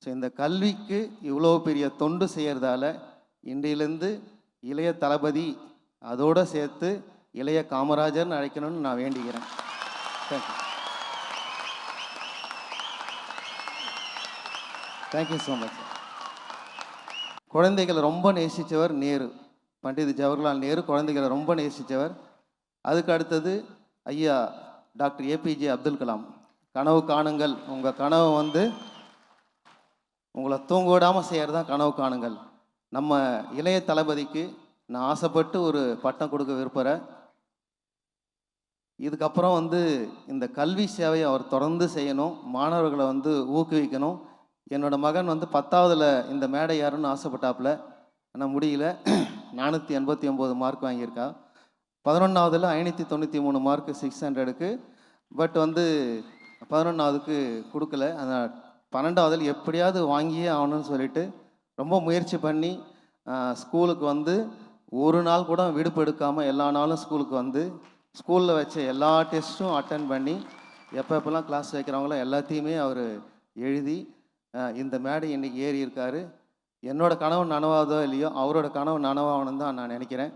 So இந்த கல்விக்கு இவ்வளோ பெரிய தொண்டு செய்கிறதால இன்றையிலேருந்து இளைய தளபதி அதோடு சேர்த்து இளைய காமராஜர்னு அழைக்கணும்னு நான் வேண்டிக்கிறேன். தேங்க்யூ. Thank you so much. குழந்தைகளை ரொம்ப நேசித்தவர் நேரு, பண்டித் ஜவஹர்லால் நேரு குழந்தைகளை ரொம்ப நேசித்தவர். அதுக்கு அடுத்தது ஐயா டாக்டர் ஏபிஜே அப்துல் கலாம். கனவு காணுங்கள், உங்கள் கனவை உங்களை தூங்க விடாமல் செய்கிறது தான் கனவு காணுங்கள். நம்ம இளைய தளபதிக்கு நான் ஆசைப்பட்டு ஒரு பட்டம் கொடுக்க விரும்புகிறேன். இதுக்கப்புறம் இந்த கல்வி சேவையை அவர் தொடர்ந்து செய்யணும், மாணவர்களை ஊக்குவிக்கணும். என்னோடய மகன் 10ஆவதுல இந்த மேடை யாருன்னு ஆசைப்பட்டாப்புல, ஆனால் முடியல. 489 மார்க் வாங்கியிருக்கா. 11ஆவதுல 593 மார்க்கு 600க்கு. பட் 11ஆவதுக்கு கொடுக்கல. ஆனால் 12ஆவதுல எப்படியாவது வாங்கியே ஆகணும்னு சொல்லிட்டு ரொம்ப முயற்சி பண்ணி ஸ்கூலுக்கு ஒரு நாள் கூட விடுப்பு எடுக்காமல் எல்லா நாளும் ஸ்கூலுக்கு ஸ்கூலில் வச்ச எல்லா டெஸ்ட்டும் அட்டன் பண்ணி எப்பப்பெல்லாம் கிளாஸ் வைக்கிறாங்களோ எல்லாத்தையுமே அவர் எழுதி இந்த மேடை இன்றைக்கி ஏறி இருக்கார். என்னோடய கனவு நனவாதோ இல்லையோ அவரோட கனவு நனவாகணும்னு தான் நான் நினைக்கிறேன்.